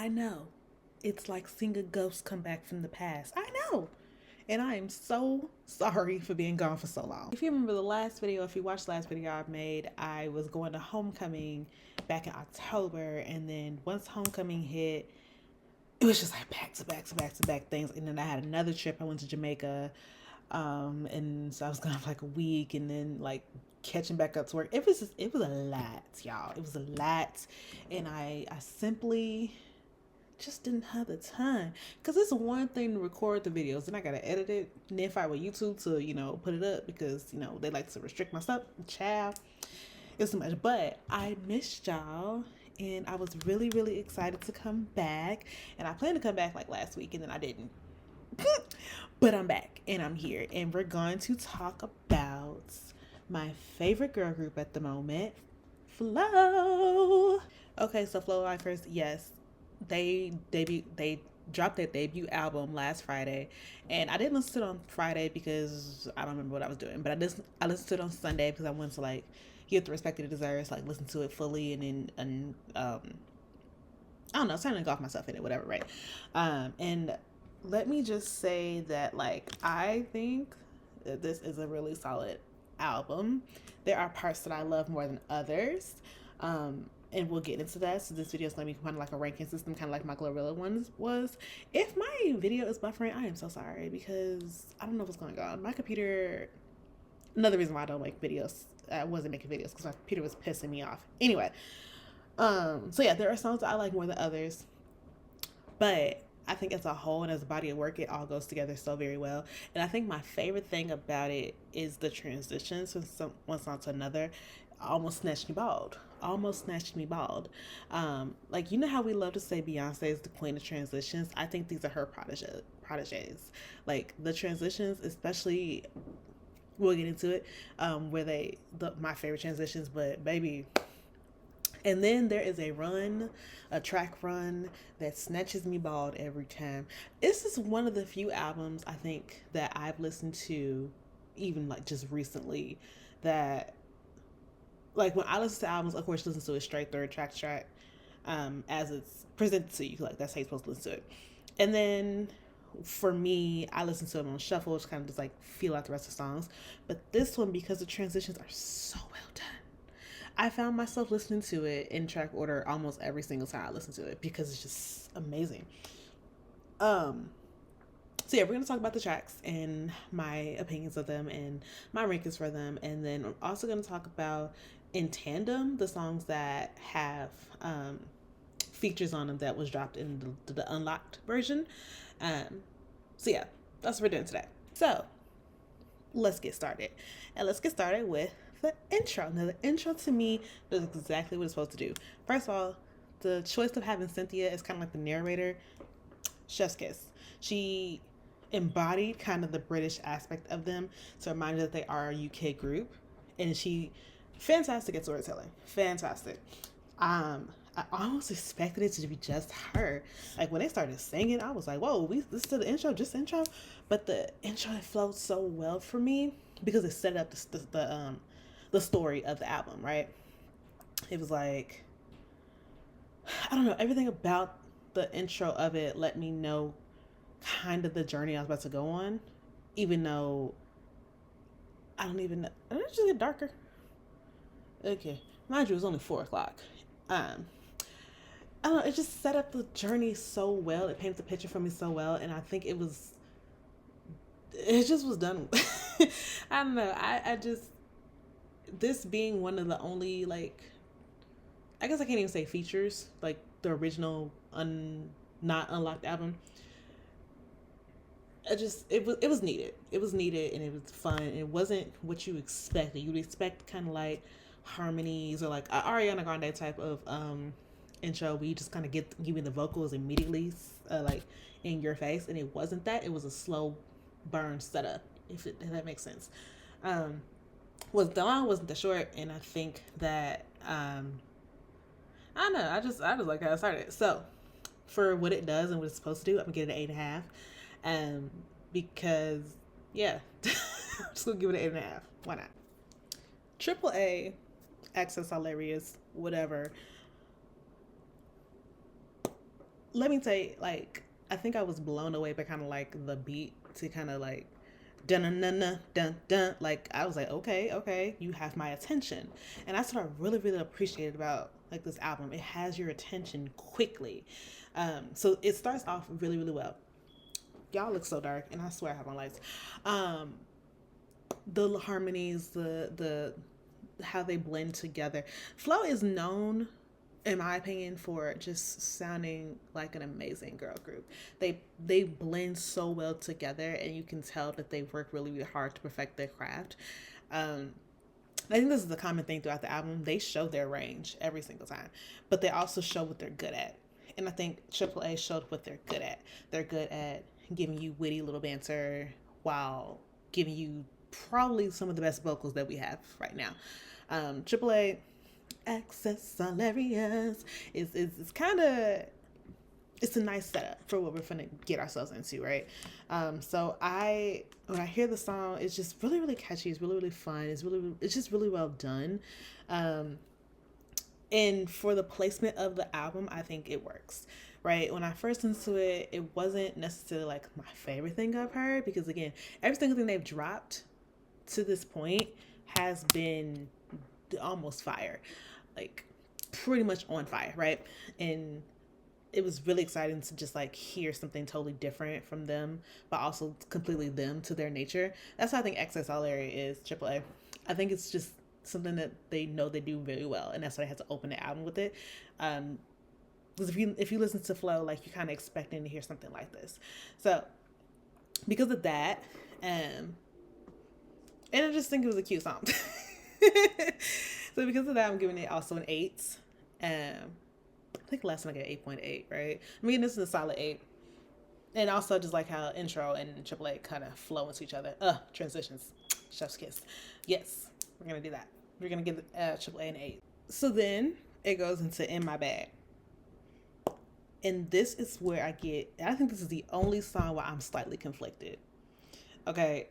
I know. It's like seeing a ghost come back from the past. I know. And I am so sorry for being gone for so long. If you remember the last video, if you watched the last video I made, I was going to homecoming back in October. And then once homecoming hit, it was just like back to back to back to back things. And then I had another trip. I went to Jamaica. And so I was gone for like a week, and then like catching back up to work. It was a lot, y'all. It was a lot. And I simply just didn't have the time, because it's one thing to record the videos and I gotta edit it and then fight with YouTube to, put it up, because they like to restrict my stuff. Child, it's too much. But I missed y'all, and I was really really excited to come back, and I planned to come back like last week, and then I didn't. But I'm back and I'm here, and we're going to talk about my favorite girl group at the moment, Flow. Okay, so Flow Lifers, yes, they dropped their debut album last Friday, and I didn't listen to it on Friday because I don't remember what I was doing, but I listened to it on Sunday because I wanted to like give the respect it deserves, like listen to it fully, and I don't know, it's time to golf myself in it, whatever, right? And let me just say that like I think that this is a really solid album. There are parts that I love more than others. And we'll get into that. So this video is going to be kind of like a ranking system, kind of like my Glorilla one was. If my video is buffering, I am so sorry, because I don't know what's going on. My computer, another reason why I don't make videos, I wasn't making videos because my computer was pissing me off. Anyway, so yeah, there are songs that I like more than others, but I think as a whole and as a body of work, it all goes together so very well. And I think my favorite thing about it is the transitions from one song to another. Almost snatched me bald. Almost snatched me bald. Like, you know how we love to say Beyonce is the queen of transitions? I think these are her proteges. Like, the transitions, especially, we'll get into it, where my favorite transitions, but baby. And then there is a track run that snatches me bald every time. This is one of the few albums I think that I've listened to, even like just recently, that like when I listen to albums, of course, listen to it straight through track to track, as it's presented to you. Like that's how you're supposed to listen to it. And then for me, I listen to it on shuffle, just kind of just like feel out the rest of the songs. But this one, because the transitions are so well done, I found myself listening to it in track order almost every single time I listen to it, because it's just amazing. So yeah, we're going to talk about the tracks and my opinions of them and my rankings for them. And then I'm also going to talk about, in tandem, the songs that have features on them that was dropped in the unlocked version. So yeah, that's what we're doing today. So let's get started. And let's get started with the intro. Now, the intro to me does exactly what it's supposed to do. First of all, the choice of having Cynthia as kind of like the narrator, chef's kiss. She embodied kind of the British aspect of them to remind you that they are a UK group, and she fantastic at storytelling. Fantastic. I almost expected it to be just her. Like when they started singing, I was like, "Whoa, we listen to the intro, just the intro." But the intro flowed so well for me because it set up the story of the album. Right? It was like, I don't know, everything about the intro of it let me know kind of the journey I was about to go on, even though I don't even know. Did it just get darker? Okay, mind you, it was only 4 o'clock. I don't know. It just set up the journey so well. It painted the picture for me so well, and I think it just was done. I don't know. I just, this being one of the only, like, I guess I can't even say features, like the original not unlocked album. It was needed. It was needed, and it was fun. It wasn't what you expected. You would expect kind of like harmonies or like a Ariana Grande type of intro where you just kind of get giving the vocals immediately, like in your face, and it wasn't that. It was a slow burn setup, if that makes sense. Was the long, wasn't the short, and I think that I don't know. I just like how it started. So for what it does and what it's supposed to do, I'm gonna give it an 8.5. Because yeah, I'm just gonna give it an 8.5. Why not? AAA, Access Hilarious, whatever. let me tell you, like, I think I was blown away by kind of like the beat to kind of like dun dun dun dun dun. Like I was like, okay, okay, you have my attention, and that's what I really really appreciated about like this album. It has your attention quickly. So it starts off really really well. Y'all look so dark, and I swear I have my lights. Um, the harmonies, the how they blend together. Flo is known, in my opinion, for just sounding like an amazing girl group. They blend so well together, and you can tell that they work really, really hard to perfect their craft. I think this is the common thing throughout the album. They show their range every single time, but they also show what they're good at. And I think AAA showed what they're good at. They're good at giving you witty little banter while giving you probably some of the best vocals that we have right now. AAA Access Hilarious is kind of, it's a nice setup for what we're gonna get ourselves into, right? So when I hear the song, it's just really really catchy. It's really really fun. It's just really well done. And for the placement of the album, I think it works. Right, when I first listened to it, it wasn't necessarily like my favorite thing I've heard, because again, every single thing they've dropped to this point has been almost fire, like pretty much on fire, right? And it was really exciting to just like hear something totally different from them, but also completely them to their nature. That's how I think XXLary is AAA. I think it's just something that they know they do very well, and that's why I had to open the album with it. Because if you listen to Flo, like you're kind of expecting to hear something like this. So because of that, and I just think it was a cute song. So because of that, I'm giving it also an 8. I think last time I got 8.8, right? I mean, this is a solid 8. And also just like how intro and AAA kind of flow into each other. Transitions. Chef's kiss. Yes, we're going to do that. We're going to give AAA an 8. So then it goes into In My Bag. And this is where I think this is the only song where I'm slightly conflicted. Okay.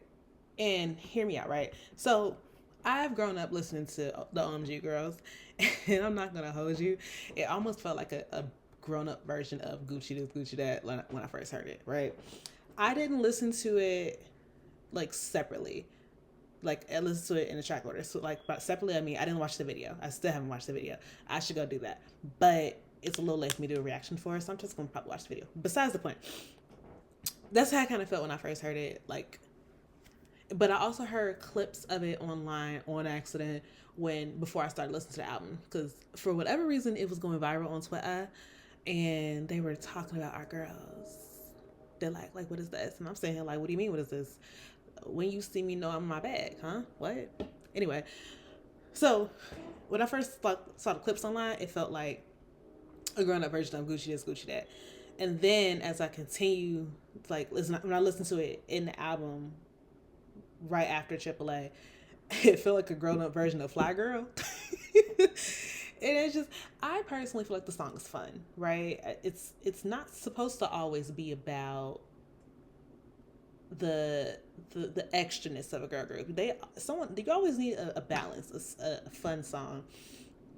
And hear me out, right? So I've grown up listening to the OMG girls, and I'm not going to hold you. It almost felt like a grown-up version of Gucci This, Gucci That when I first heard it, right? I didn't listen to it, like, separately. Like, I listened to it in a track order. So, like, but separately, I mean, I didn't watch the video. I still haven't watched the video. I should go do that. But it's a little late for me to do a reaction for it, so I'm just going to probably watch the video. Besides the point, that's how I kind of felt when I first heard it, like. But I also heard clips of it online on accident before I started listening to the album, because for whatever reason it was going viral on Twitter, and they were talking about our girls. They're like what is this? And I'm saying here, like, what do you mean, what is this? When you see me, know I'm in my bag, huh? What? Anyway, so when I first saw the clips online, it felt like a grown-up version of Gucci This, Gucci That. And then as I continue, like, when I listen to it in the album right after AAA, it felt like a grown-up version of Fly Girl. And it's just, I personally feel like the song is fun, right? It's not supposed to always be about the extraness of a girl group. You always need a balance, a fun song.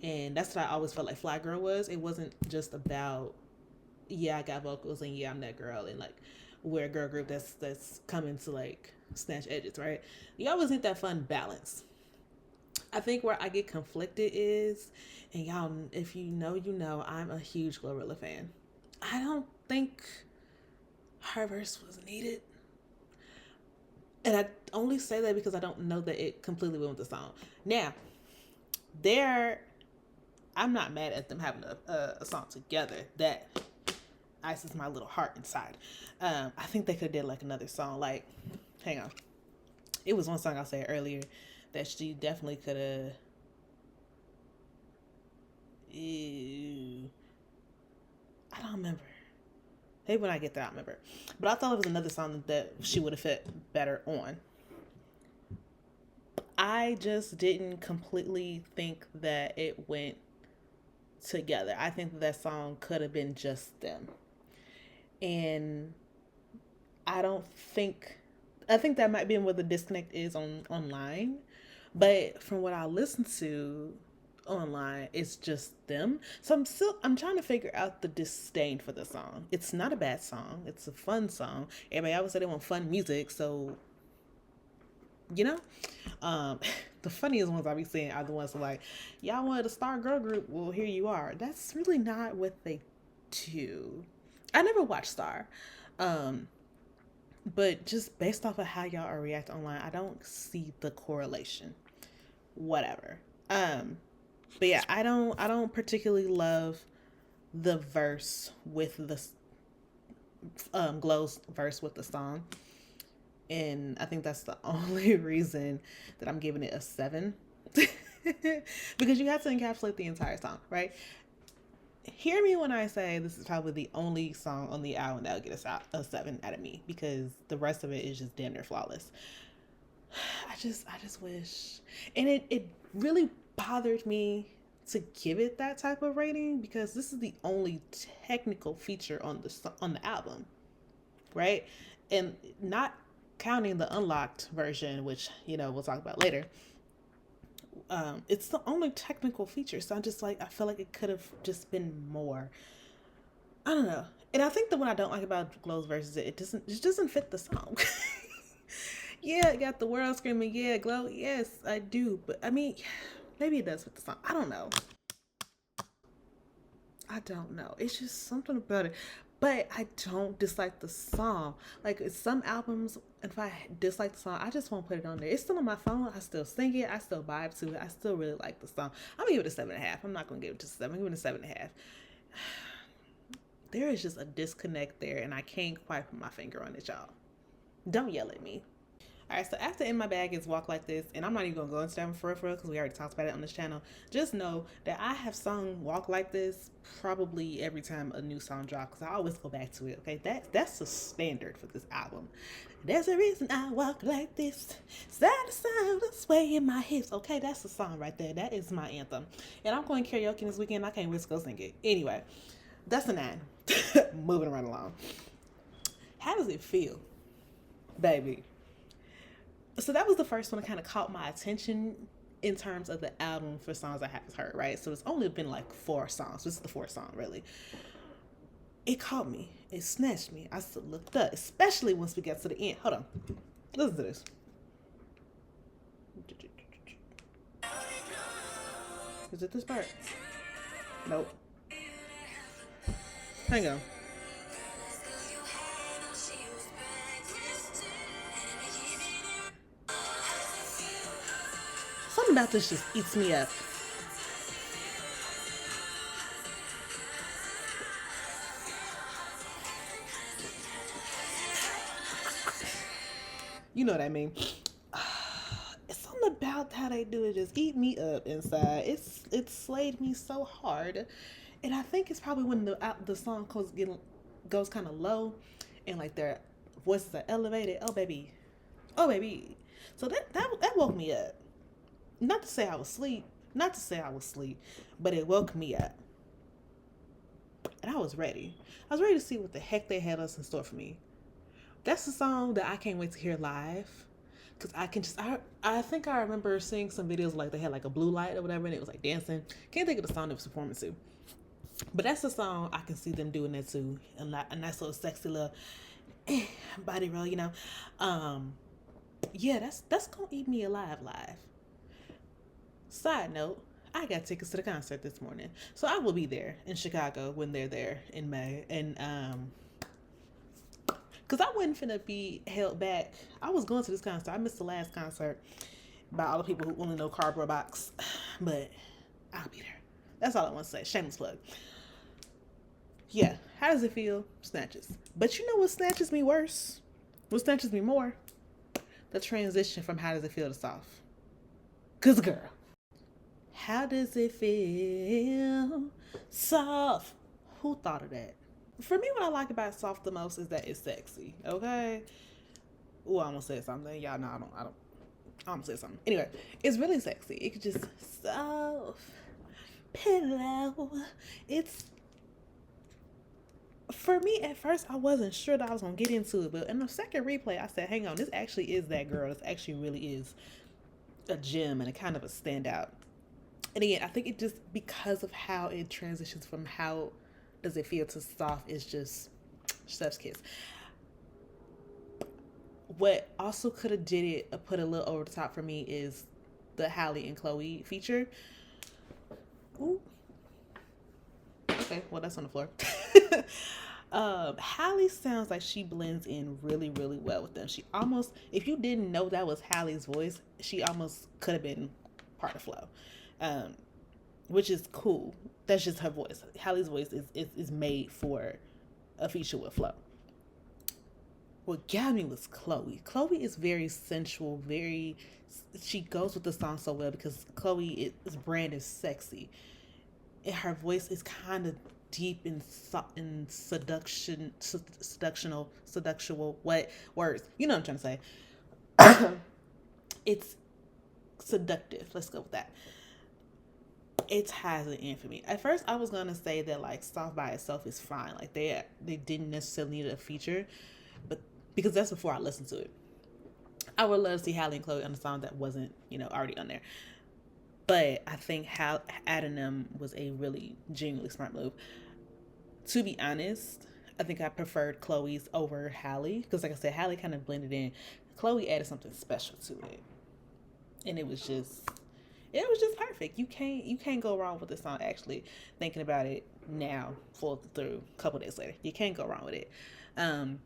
And that's what I always felt like Fly Girl was. It wasn't just about, yeah, I got vocals and yeah, I'm that girl, and like we're a girl group that's coming to like snatch edges, right? You always need that fun balance. I think where I get conflicted is, and y'all, if you know, I'm a huge Glorilla fan. I don't think her verse was needed. And I only say that because I don't know that it completely went with the song. Now, I'm not mad at them having a song together. That ices my little heart inside. I think they could have did like another song. Like, hang on. It was one song I said earlier that she definitely could have. I don't remember. Maybe when I get there, I'll remember. But I thought it was another song that she would have fit better on. I just didn't completely think that it went together. I think that song could have been just them. And I think that might be where the disconnect is online. But from what I listened to, online. It's just them. So I'm trying to figure out the disdain for the song. It's not a bad song. It's a fun song. Everybody always say they want fun music, so you know. Um the funniest ones I be seeing are the ones that like, y'all wanted a star girl group, well here you are. That's really not what they do. I never watched Star. Um but just based off of how y'all are reacting online, I don't see the correlation. Whatever. But yeah, I don't particularly love the verse with the Glow's verse with the song, and I think that's the only reason that I'm giving it a 7. Because you have to encapsulate the entire song, right? Hear me when I say this is probably the only song on the album that'll get a 7 out of me, because the rest of it is just damn near flawless. I just wish, and it really bothered me to give it that type of rating, because this is the only technical feature on the album, right? And not counting the unlocked version, which we'll talk about later. It's the only technical feature, so I'm just like, I feel like it could have just been more. I don't know, and I think the one I don't like about Glow's verses, it doesn't fit the song. Yeah, I got the world screaming, yeah, Glow, yes, I do. But I mean, maybe it does fit the song. I don't know. I don't know. It's just something about it. But I don't dislike the song. Like some albums, if I dislike the song, I just won't put it on there. It's still on my phone. I still sing it. I still vibe to it. I still really like the song. I'm gonna give it a 7.5. I'm not gonna give it to 7. I'm giving it a 7.5. There is just a disconnect there, and I can't quite put my finger on it, y'all. Don't yell at me. All right, so after In My Bag is Walk Like This, and I'm not even going to go into that one for real, because we already talked about it on this channel. Just know that I have sung Walk Like This probably every time a new song drops, because I always go back to it, okay? That's the standard for this album. There's a reason I walk like this, side to side, swaying my hips, okay? That's the song right there. That is my anthem. And I'm going karaoke this weekend. I can't wait to go sing it. Anyway, that's a 9. Moving right along. How does it feel, baby? So that was the first one that kind of caught my attention in terms of the album for songs I haven't heard, right? So it's only been like 4 songs. This is the 4th song, really. It caught me. It snatched me. I still looked up, especially once we got to the end. Hold on. Listen to this. Is it this part? Nope. Hang on. Something about this just eats me up. You know what I mean. It's something about how they do it just eat me up inside. It slayed me so hard, and I think it's probably when the song goes kind of low, and like their voices are elevated. Oh baby, oh baby. So that woke me up. Not to say I was asleep, but it woke me up, and I was ready. I was ready to see what the heck they had us in store for me. That's the song that I can't wait to hear live, because I think I remember seeing some videos like they had like a blue light or whatever, and it was like dancing. Can't think of the song it was performing to, but that's the song I can see them doing that too, and a nice little sexy little body roll, Yeah, that's gonna eat me alive live. Side note, I got tickets to the concert this morning, so I will be there in Chicago when they're there in May, and because I wasn't finna be held back. I was going to this concert. I missed the last concert by all the people who only know Cardboard Box, but I'll be there. That's all I want to say. Shameless plug. Yeah, how does it feel? Snatches. But you know what snatches me worse? What snatches me more? The transition from how does it feel to soft. Cause girl, how does it feel soft? Who thought of that? For me, what I like about soft the most is that it's sexy. Okay. Oh, I'm gonna say something. Y'all know I'm gonna say something. Anyway, it's really sexy. It could just soft pillow. It's, for me at first I wasn't sure that I was gonna get into it, but in the second replay I said, hang on, this actually is that girl. This actually really is a gem and a kind of a standout. And again, I think it just because of how it transitions from how does it feel to soft is just chef's kiss. What also could have did it put a little over the top for me is the Halle and Chloe feature. Ooh. Okay, well that's on the floor. Halle sounds like she blends in really, really well with them. She almost, if you didn't know that was Halle's voice, she almost could have been part of Flo, um, which is cool. That's just her voice. Halle's voice is made for a feature with Flo. What got me was Chloe. Chloe is very sensual, very. She goes with the song so well because Chloe's brand is sexy, and her voice is kind of deep in seductional. What words? You know what I'm trying to say. It's seductive. Let's go with that. It ties it in for me. At first, I was gonna say that like soft by itself is fine. Like they didn't necessarily need a feature, but because that's before I listened to it. I would love to see Halle and Chloe on a song that wasn't, already on there. But I think how adding them was a really genuinely smart move. To be honest, I think I preferred Chloe's over Halle because, like I said, Halle kind of blended in. Chloe added something special to it, and it was just perfect. You can't go wrong with this song. Actually, thinking about it now, full through a couple days later, you can't go wrong with it. Um,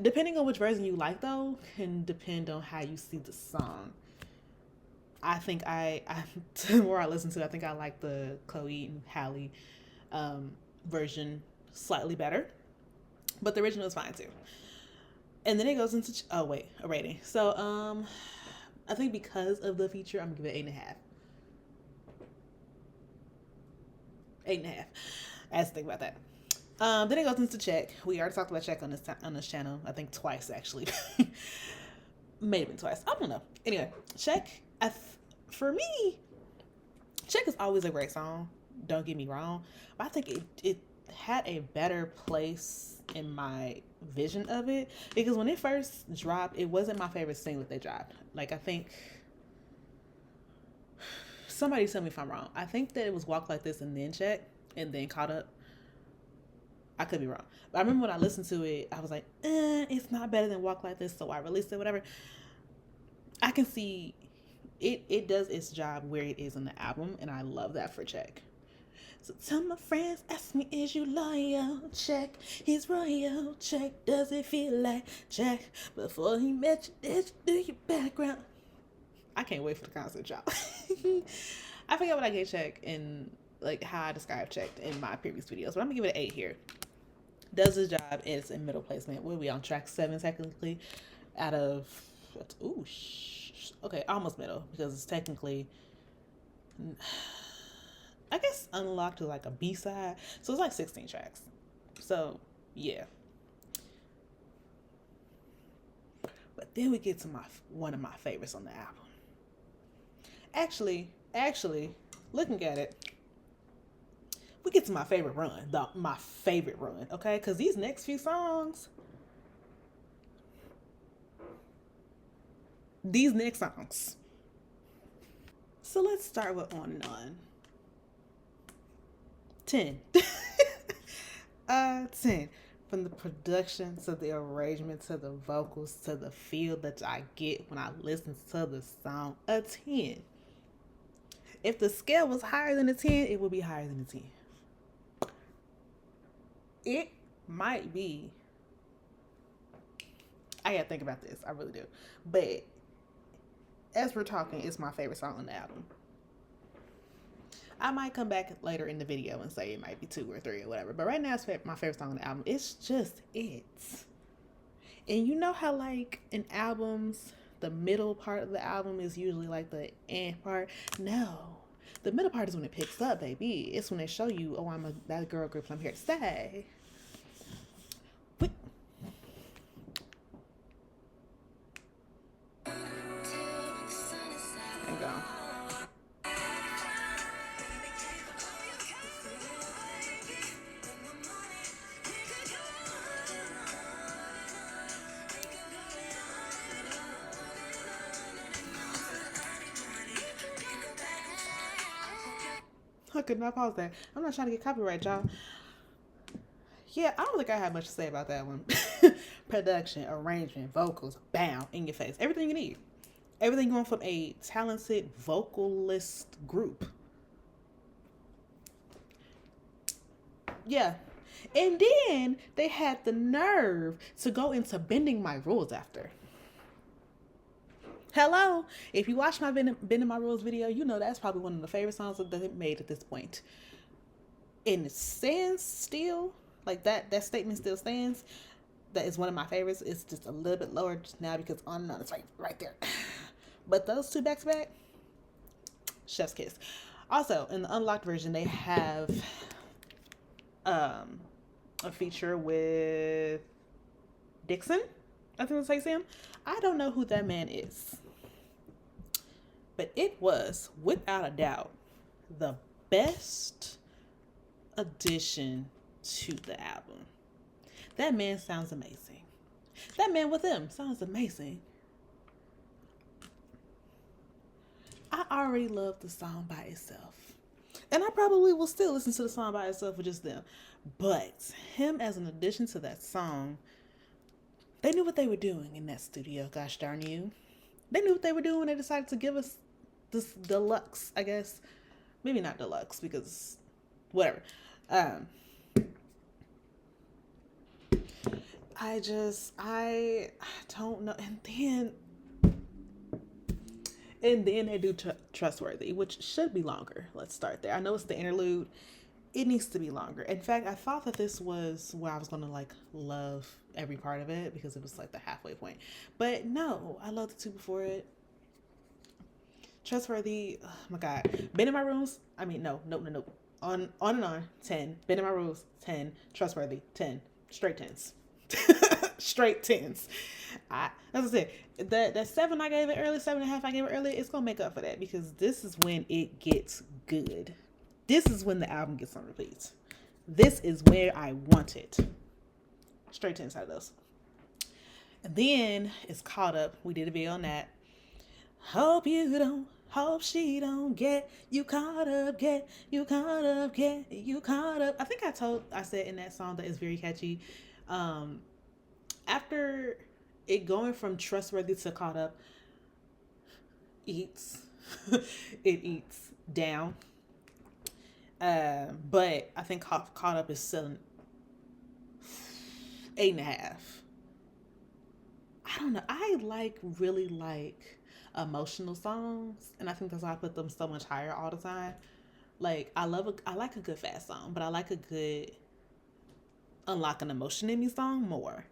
Depending on which version you like, though, can depend on how you see the song. I think the more I listen to it, I think I like the Chloe and Halle version slightly better, but the original is fine too. And then it goes into a rating. So I think because of the feature, I'm gonna give it 8.5. 8.5. I have to think about that. Then it goes into Check. We already talked about Check on this channel. I think twice actually. May have been twice. I don't know. Anyway, Check. For me, Check is always a great song. Don't get me wrong, but I think it had a better place in my vision of it because when it first dropped, it wasn't my favorite single that they dropped. Like I think somebody tell me if I'm wrong. I think that it was Walk Like This and then Check and then Caught Up. I could be wrong. But I remember when I listened to it, I was like, it's not better than Walk Like This, so I released it, whatever. I can see it does its job where it is in the album, and I love that for Check. So tell my friends, ask me, is you loyal? Check, he's royal. Check, does it feel like Check? Before he met you, did you do your background? I can't wait for the concert, y'all. I forget what I gave Check and like how I described Check in my previous videos, but I'm gonna give it an 8 here. Does his job. It's in middle placement. We'll be on track 7 technically out of okay, almost middle because it's technically I guess Unlocked is like a B-side, so it's like 16 tracks. So yeah, but then we get to one of my favorites on the album. Actually, looking at it, we get to my favorite run, my favorite run, okay? Because these next few songs, So let's start with On and On. 10. 10. From the production to the arrangement to the vocals to the feel that I get when I listen to the song, a 10. If the scale was higher than a 10, it would be higher than a 10. It might be. I gotta think about this. I really do. But as we're talking, it's my favorite song on the album. I might come back later in the video and say it might be 2 or 3 or whatever. But right now, it's my favorite song on the album. It's just it. And you know how like in albums, the middle part of the album is usually like the end part? No. The middle part is when it picks up, baby. It's when they show you, oh, I'm that girl group and I'm here to stay. And go. Could not pause that. I'm not trying to get copyright, y'all. Yeah, I don't think I have much to say about that one. Production, arrangement, vocals, bam, in your face. Everything you need. Everything going from a talented vocalist group. Yeah. And then they had the nerve to go into Bending My Rules after. Hello. If you watch my Bending My Rules video, you know that's probably one of the favorite songs that they've made at this point. And it stands still. Like that statement still stands. That is one of my favorites. It's just a little bit lower just now because On and On is right there. But those two back to back, chef's kiss. Also, in the unlocked version, they have a feature with Dixon. I think that's how you say him. I don't know who that man is. But it was, without a doubt, the best addition to the album. That man sounds amazing. That man with him sounds amazing. I already love the song by itself. And I probably will still listen to the song by itself with just them. But him as an addition to that song, they knew what they were doing in that studio, gosh darn you. They knew what they were doing when they decided to give us this deluxe, I guess. Maybe not deluxe because whatever. I don't know. And then they do Trustworthy, which should be longer. Let's start there. I know it's the interlude. It needs to be longer. In fact, I thought that this was where I was going to like love every part of it because it was like the halfway point. But no, I love the two before it. Trustworthy, oh my God. Been in my rooms. I mean, no. On and on, 10. Been in my rooms, 10. Trustworthy, 10. Straight 10s. Straight 10s. As I said, that 7 I gave it early, 7.5 I gave it early, it's gonna make up for that because this is when it gets good. This is when the album gets on repeat. This is where I want it. Straight 10s out of those. And then it's Caught Up. We did a video on that. Hope she don't get you caught up, get you caught up, get you caught up. I think I said in that song that it's very catchy. After it going from Trustworthy to Caught Up, it eats down. But I think Caught Up is selling 8.5. I don't know. I really like emotional songs, and I think that's why I put them so much higher all the time. Like I like a good fast song, but I like a good unlock an emotion in me song more.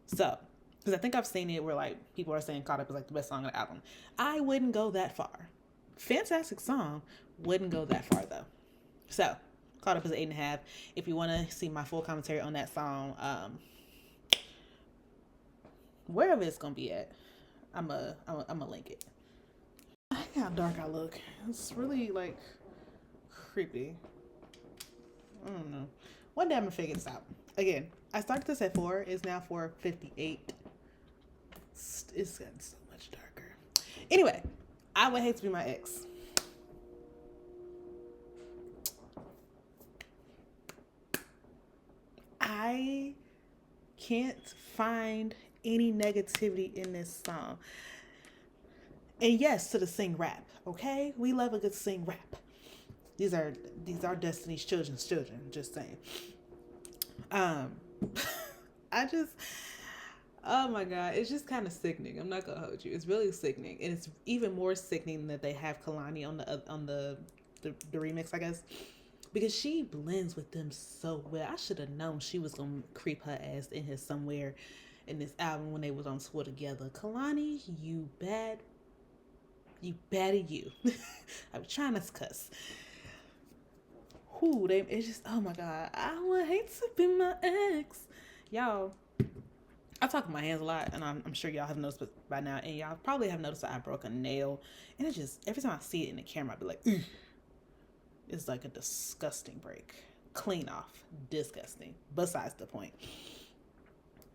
So, because I think I've seen it where like people are saying Caught Up is like the best song on the album. I wouldn't go that far. Fantastic song, wouldn't go that far though. So, Caught Up is 8.5. If you want to see my full commentary on that song, wherever it's gonna be at, I'm a link it. I hate how dark I look. It's really like creepy. I don't know. One day I'm gonna figure this out. Again, I started this at 4. It's now 4:58. It's gotten so much darker. Anyway, I Would Hate to Be My Ex. I can't find any negativity in this song. And yes, to the sing rap, okay? We love a good sing rap. These are Destiny's children's children, just saying. Oh my God, it's just kind of sickening. I'm not gonna hold you. It's really sickening, and it's even more sickening that they have Kalani on the remix, I guess, because she blends with them so well. I should have known she was gonna creep her ass in here somewhere in this album when they was on tour together. Kalani, you bad. I was trying not to cuss. It's just, oh my God, I would hate to be my ex. Y'all, I talk with my hands a lot, and I'm sure y'all have noticed by now, and y'all probably have noticed that I broke a nail, and it just, every time I see it in the camera, I'd be like, ugh. It's like a disgusting break. Clean off. Disgusting. Besides the point.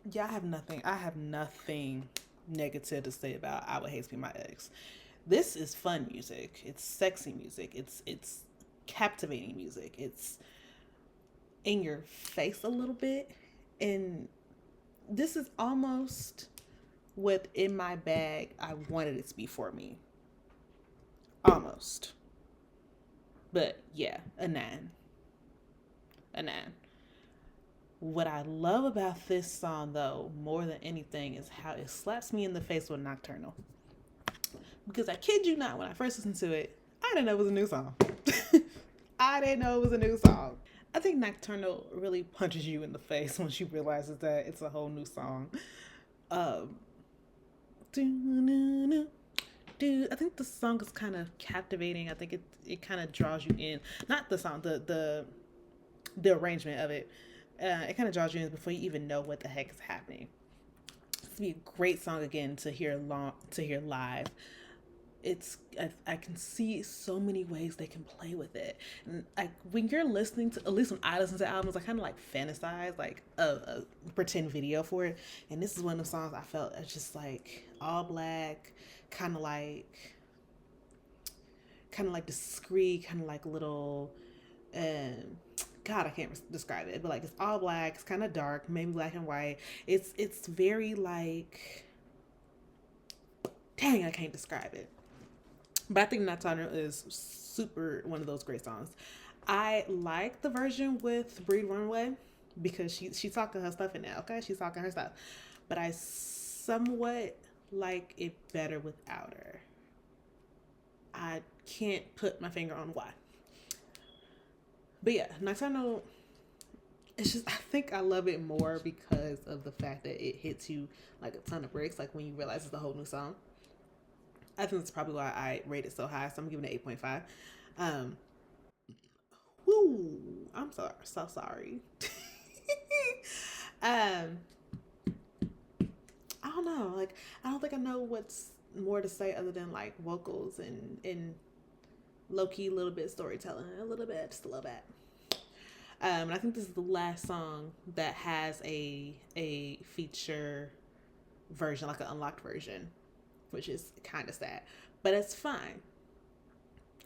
Yeah, I have nothing negative to say about I Would Hate to Be My Ex. This is fun music. It's sexy music. It's captivating music. It's in your face a little bit. And this is almost what in my bag I wanted it to be for me. Almost. But yeah, a 9. A 9. What I love about this song, though, more than anything, is how it slaps me in the face with Nocturnal. Because I kid you not, when I first listened to it, I didn't know it was a new song. I didn't know it was a new song. I think Nocturnal really punches you in the face when she realizes that it's a whole new song. I think the song is kind of captivating. I think it kind of draws you in. Not the song, the arrangement of it. It kind of draws you in before you even know what the heck is happening. It's be a great song again to hear live. I can see so many ways they can play with it. And like when you're listening to, at least when I listen to albums, I kind of like fantasize like a pretend video for it. And this is one of the songs I felt it's just like all black, kind of like discreet, kind of like little. God, I can't describe it, but like it's all black. It's kind of dark, maybe black and white. It's very like, dang, I can't describe it. But I think Nocturnal is super one of those great songs. I like the version with Breed Runway because she's talking her stuff in there. Okay, she's talking her stuff, but I somewhat like it better without her. I can't put my finger on why. But yeah, Nocturnal, it's just, I think I love it more because of the fact that it hits you like a ton of bricks, like when you realize it's a whole new song. I think that's probably why I rate it so high, so I'm giving it 8.5. I'm so sorry. I don't know, like, I don't think I know what's more to say other than like vocals and low-key a little bit storytelling, just a little bit. And I think this is the last song that has a feature version, like an unlocked version, which is kind of sad, but it's fine.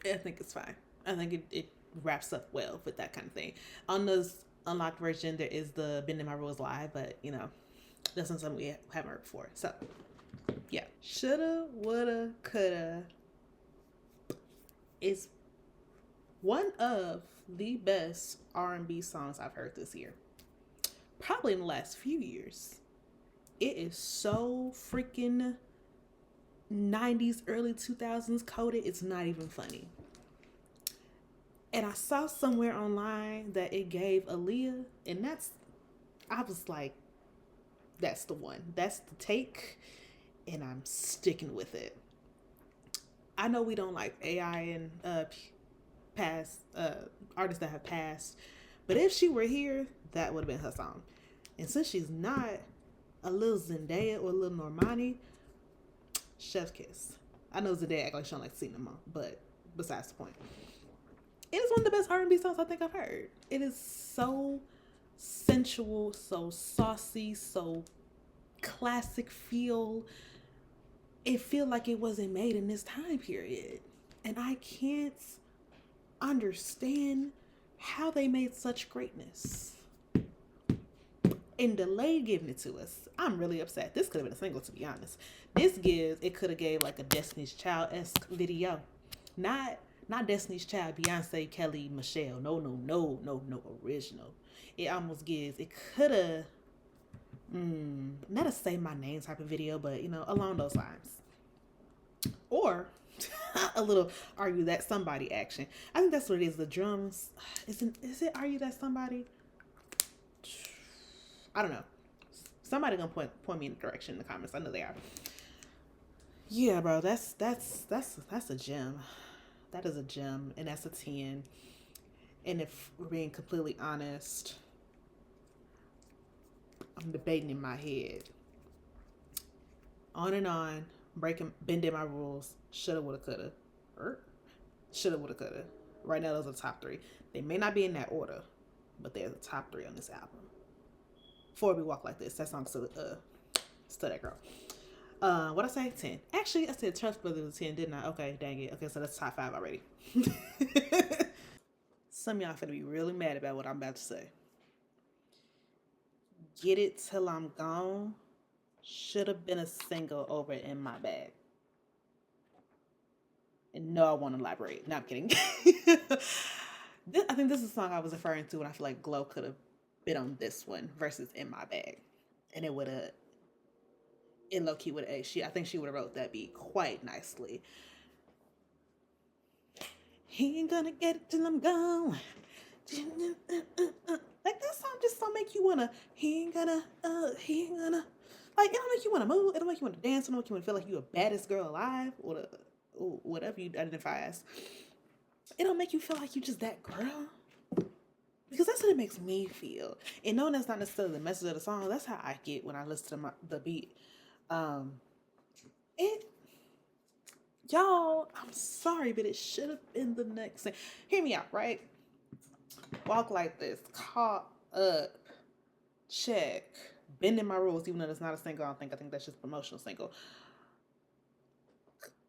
I think it's fine. I think it wraps up well with that kind of thing. On this unlocked version, there is the Bending My Rules live, but you know, that's not something we haven't heard before. So yeah, shoulda, woulda, coulda is one of the best R&B songs I've heard this year, probably in the last few years. It is so freaking 90s, early 2000s coded, it's not even funny. And I saw somewhere online that it gave Aaliyah, and I was like, that's the one. That's the take, and I'm sticking with it. I know we don't like AI and past artists that have passed, but if she were here, that would have been her song. And since she's not, a little Zendaya or a little Normani, chef's kiss. I know Zendaya act like she don't like to sing them all, but besides the point. It is one of the best R&B songs I think I've heard. It is so sensual, so saucy, so classic feel. It feels like it wasn't made in this time period. And I can't understand how they made such greatness and delayed giving it to us. I'm really upset. This could have been a single, to be honest. It could have gave like a Destiny's Child-esque video. Not Destiny's Child, Beyonce, Kelly, Michelle. No, original. It almost gives, it could have, not a Say My Name type of video, but you know, along those lines. Or a little Are You That Somebody action. I think that's what it is. The drums, is it Are You That Somebody? I don't know. Somebody gonna point me in the direction in the comments. I know they are. Yeah, bro, that's a gem. That is a gem, and that's a 10. And if we're being completely honest, I'm debating in my head. On and on, bending my rules. Shoulda, woulda, coulda. Shoulda, woulda, coulda. Right now, those are the top 3. They may not be in that order, but they're the top 3 on this album. Before We Walk Like This, that song's still that girl. What I say? 10. Actually, I said Trustworthy was 10, didn't I? Okay, dang it. Okay, so that's top 5 already. Some of y'all finna be really mad about what I'm about to say. Get It Till I'm Gone should have been a single over In My Bag. And no, I won't elaborate. No, I'm kidding. I think this is a song I was referring to when I feel like Glow could have been on this one versus In My Bag. And it would have, in low key would have, I think she would have wrote that beat quite nicely. He ain't gonna get it till I'm gone. Like that song just don't make you wanna, he ain't gonna, like it don't make you wanna move, it don't make you wanna dance, it don't make you wanna feel like you the baddest girl alive, or whatever you identify as. It don't make you feel like you just that girl. Because that's what it makes me feel. And knowing that's not necessarily the message of the song, that's how I get when I listen to the beat. Y'all, I'm sorry, but it should have been the next thing. Hear me out, right? Walk Like This, Caught Up, check. Bending My Rules, even though it's not a single, I think that's just a promotional single.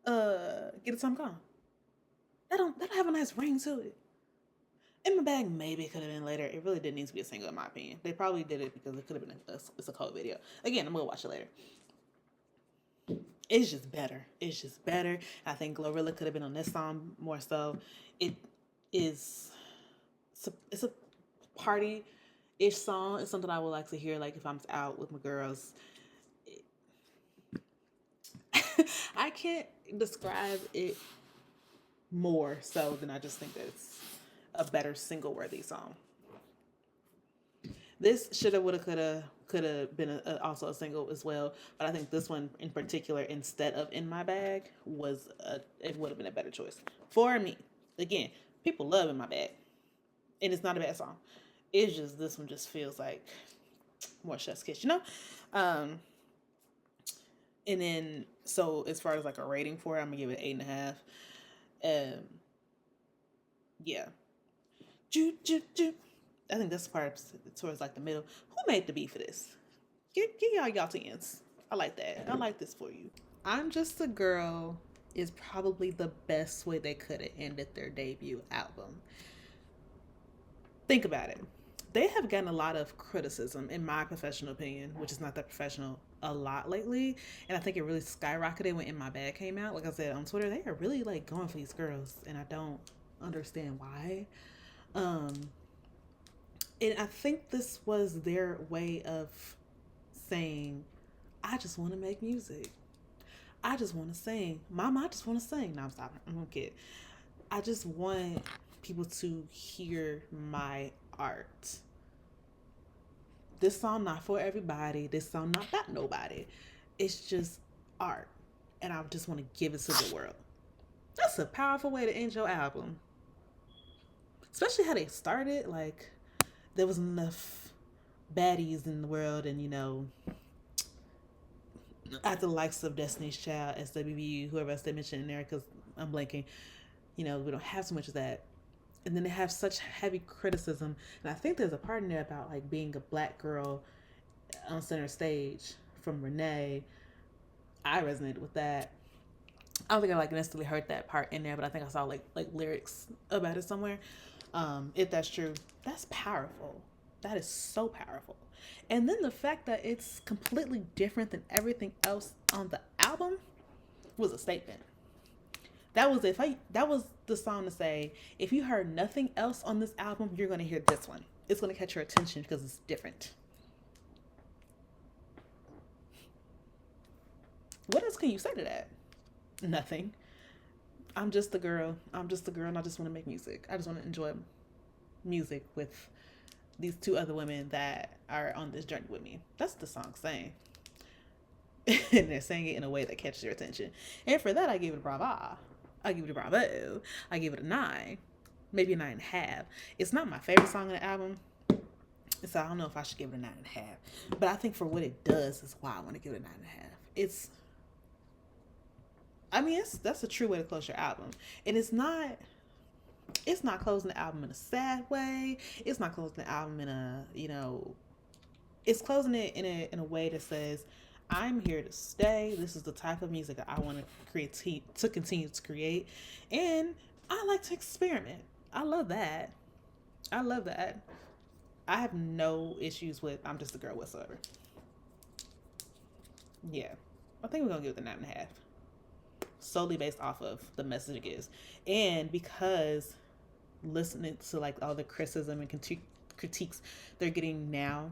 Get It Till I'm Gone. That don't have a nice ring to it. In My Bag maybe could have been later. It really didn't need to be a single in my opinion. They probably did it because it could have been it's a cold video. Again, I'm gonna watch it later. It's just better. It's just better. I think Glorilla could have been on this song more so. It's a party-ish song. It's something I would like to hear like if I'm out with my girls. I can't describe it more so than I just think that it's a better single-worthy song. This shoulda, woulda, could have been also a single as well, but I think this one in particular, instead of In My Bag, it would have been a better choice for me. Again, people love In My Bag, and it's not a bad song. It's just this one just feels like more chef's kiss, you know. And then so as far as like a rating for it, I'm gonna give it 8.5. Yeah. I think that's part towards like the middle. Who made the beat for this? Give y'all 10s. I like that. I like this for you. I'm Just a Girl is probably the best way they could have ended their debut album. Think about it. They have gotten a lot of criticism, in my professional opinion, which is not that professional, a lot lately. And I think it really skyrocketed when In My Bag came out. Like I said on Twitter, they are really like going for these girls, and I don't understand why. And I think this was their way of saying, I just want to make music. I just want to sing. Mama, I just want to sing. No, I'm stopping. I'm going to kid. I just want people to hear my art. This song not for everybody. This song not about nobody. It's just art. And I just want to give it to the world. That's a powerful way to end your album. Especially how they started. Like, there was enough baddies in the world, and you know, at the likes of Destiny's Child, SWV, whoever else they mentioned in there, because I'm blanking, you know, we don't have so much of that. And then they have such heavy criticism, and I think there's a part in there about like being a black girl on center stage from Renee. I resonated with that. I don't think I like necessarily heard that part in there, but I think I saw like lyrics about it somewhere. If that's true, that's powerful. That is so powerful. And then the fact that it's completely different than everything else on the album was a statement. That was the song to say, if you heard nothing else on this album, you're going to hear this one. It's going to catch your attention because it's different. What else can you say to that? Nothing. I'm just a girl. I'm just a girl, and I just want to make music. I just want to enjoy music with these two other women that are on this journey with me. That's the song saying. And they're saying it in a way that catches your attention. And for that, I give it a bravo. I give it a bravo. I give it a 9. Maybe a 9.5. It's not my favorite song on the album, so I don't know if I should give it a 9.5. But I think for what it does is why I want to give it a 9.5. That's a true way to close your album. And it's not closing the album in a sad way. It's not closing the album in a, it's closing it in a way that says, I'm here to stay. This is the type of music that I want to continue to create. And I like to experiment. I love that. I love that. I have no issues with I'm Just a Girl whatsoever. Yeah. I think we're going to give it a 9.5. Solely based off of the message it gives. And because listening to like all the criticism and critiques they're getting now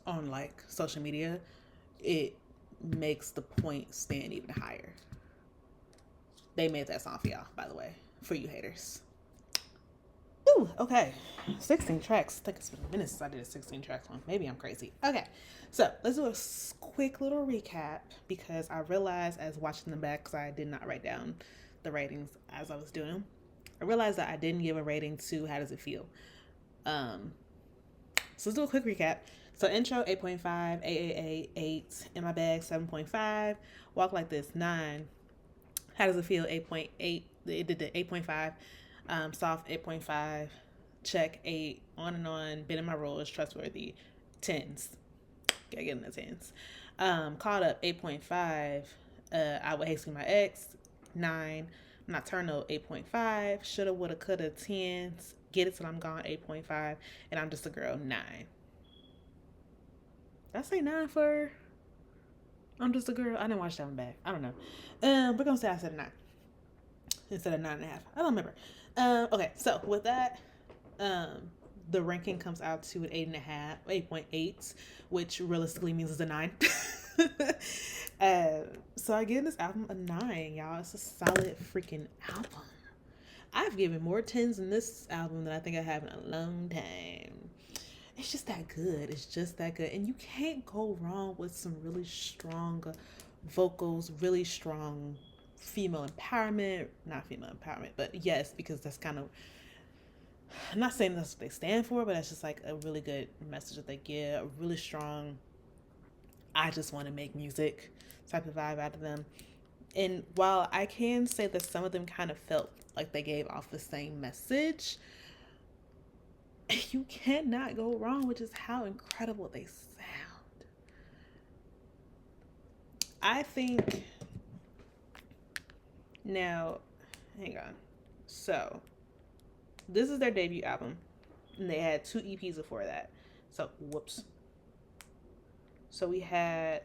on like social media, it makes the point stand even higher. They made that song for y'all, by the way, for you haters. Ooh, okay. 16 tracks. I think it's been a minute since I did a 16 tracks one. Maybe I'm crazy. Okay, so let's do a quick little recap because I realized as watching them back, because I did not write down the ratings as I was doing them, I realized that I didn't give a rating to How Does It Feel. So let's do a quick recap. So intro 8.5, AAA 8, In My Bag 7.5, Walk Like This 9, How Does It Feel 8.8, it did the 8.5, Soft 8.5, Check 8, On and On, Been in My Roles, Trustworthy 10s. Gotta get in the 10s. Caught Up 8.5, I Would Hate See My Ex 9, Nocturnal 8.5, Shoulda Woulda Coulda 10s, Get It Till I'm Gone 8.5, and I'm Just a Girl 9. Did I say 9 for I'm Just a Girl? I didn't watch that one back. I don't know. We're gonna say I said a 9 instead of 9.5. I don't remember. Okay, so with that, the ranking comes out to an 8.5, 8.8, which realistically means it's a 9. So I give this album a 9, y'all. It's a solid freaking album. I've given more 10s in this album than I think I have in a long time. It's just that good. It's just that good. And you can't go wrong with some really strong vocals, really strong female empowerment. Not female empowerment, but yes, because that's kind of, I'm not saying that's what they stand for, but that's just like a really good message that they give. A really strong, I just want to make music type of vibe out of them. And while I can say that some of them kind of felt like they gave off the same message, you cannot go wrong with just how incredible they sound. I think, now, hang on. So, this is their debut album, and they had 2 EPs before that. So, whoops. So, we had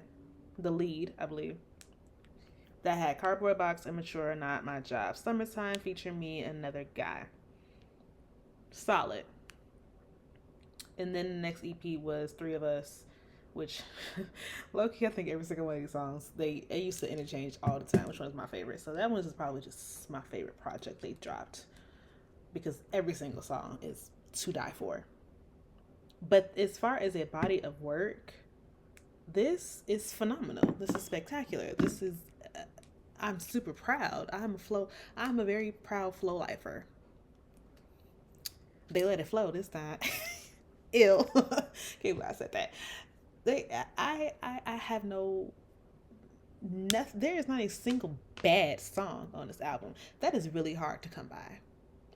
the lead, I believe, that had Cardboard Box, Immature, Not My Job, Summertime, Feature Me, Another Guy. Solid. And then the next EP was 3 of Us, which, low-key, I think every single one of these songs, they used to interchange all the time, which one is my favorite. So that one is probably just my favorite project they dropped, because every single song is to die for. But as far as a body of work, this is phenomenal. This is spectacular. This is, I'm super proud. I'm a very proud flow lifer. They let it flow this time. Ew. Can't believe I said that. I have nothing. There is not a single bad song on this album. That is really hard to come by.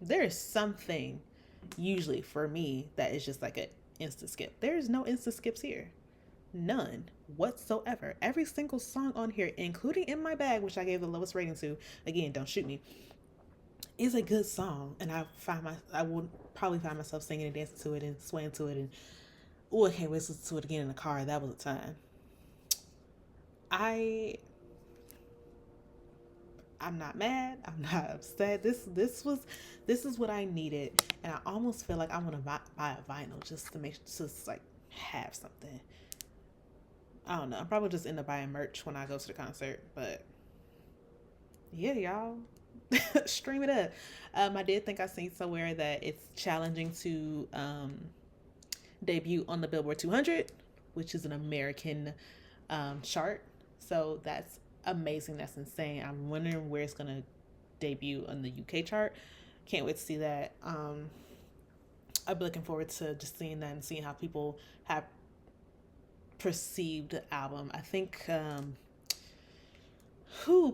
There is something usually for me that is just like an instant skip. There is no instant skips here. None whatsoever. Every single song on here, including In My Bag, which I gave the lowest rating to, again, don't shoot me, is a good song. And I will probably find myself singing and dancing to it and swaying to it, and I can't wait to listen to it again in the car. That was a time. I'm not mad. I'm not upset. This is what I needed, and I almost feel like I want to buy a vinyl just to like have something. I don't know. I'm probably just end up buying merch when I go to the concert, but yeah, y'all. Stream it up. I did think I seen somewhere that it's challenging to debut on the Billboard 200, which is an American chart. So that's amazing. That's insane. I'm wondering where it's gonna debut on the UK chart. Can't wait to see that. I'm looking forward to just seeing that and seeing how people have perceived the album. I think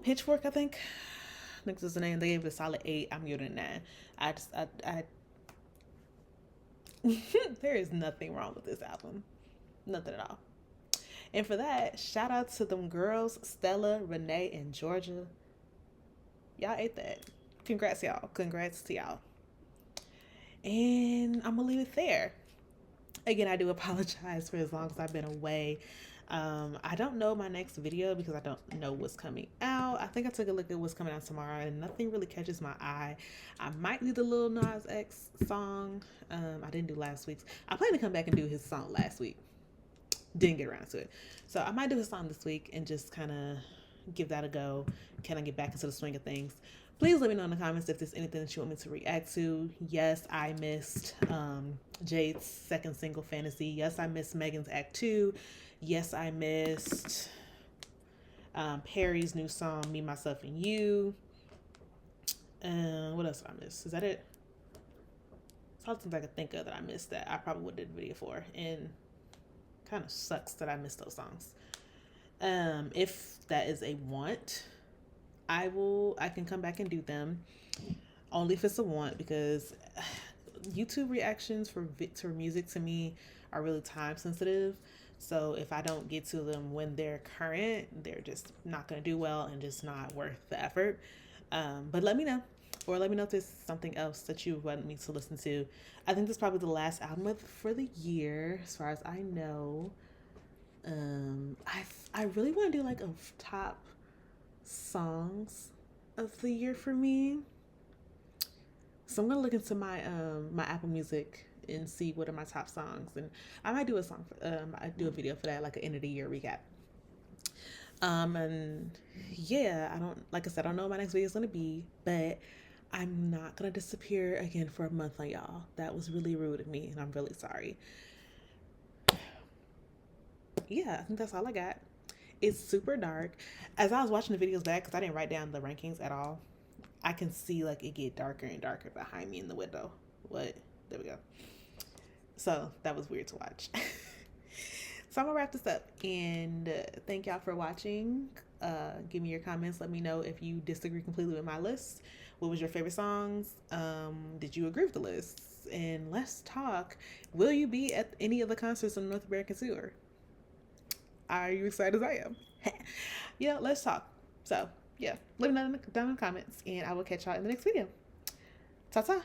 Pitchfork, I think this is the name. They gave it a solid 8. I'm giving it a 9. I there is nothing wrong with this album. Nothing at all. And for that, shout out to them girls, Stella, Renee, and Georgia. Y'all ate that. Congrats, y'all. Congrats to y'all. And I'm gonna leave it there. Again, I do apologize for as long as I've been away. I don't know my next video because I don't know what's coming out. I think I took a look at what's coming out tomorrow and nothing really catches my eye. I might do the Lil Nas X song. I didn't do last week's. I plan to come back and do his song last week. Didn't get around to it. So I might do his song this week and just kind of give that a go. Can I get back into the swing of things? Please let me know in the comments if there's anything that you want me to react to. Yes, I missed Jade's second single, Fantasy. Yes, I missed Megan's Act 2. Yes, I missed Perry's new song, Me, Myself, and You. What else did I miss? Is that it? It's all things I could think of that I missed that I probably would have did a video for. And kind of sucks that I missed those songs. If that is a want, I can come back and do them. Only if it's a want, because YouTube reactions for music to me are really time sensitive. So if I don't get to them when they're current, they're just not going to do well and just not worth the effort. But let me know. Or let me know if there's something else that you want me to listen to. I think this is probably the last album for the year, as far as I know. I really want to do like a top songs of the year for me. So I'm gonna look into my my Apple Music and see what are my top songs, and I might do a song for, I do a video for that, like an end of the year recap. And yeah, like I said, I don't know what my next video is gonna be, but I'm not gonna disappear again for a month on y'all. That was really rude of me, and I'm really sorry. Yeah, I think that's all I got. It's super dark. As I was watching the videos back, because I didn't write down the rankings at all, I can see like it get darker and darker behind me in the window. What? There we go. So that was weird to watch. So I'm gonna wrap this up, and thank y'all for watching. Give me your comments. Let me know if you disagree completely with my list. What was your favorite songs? Did you agree with the lists? And let's talk. Will you be at any of the concerts on North American tour? Are you excited as I am? Yeah, let's talk. So yeah, let me know down in the comments, and I will catch y'all in the next video. Ta-ta.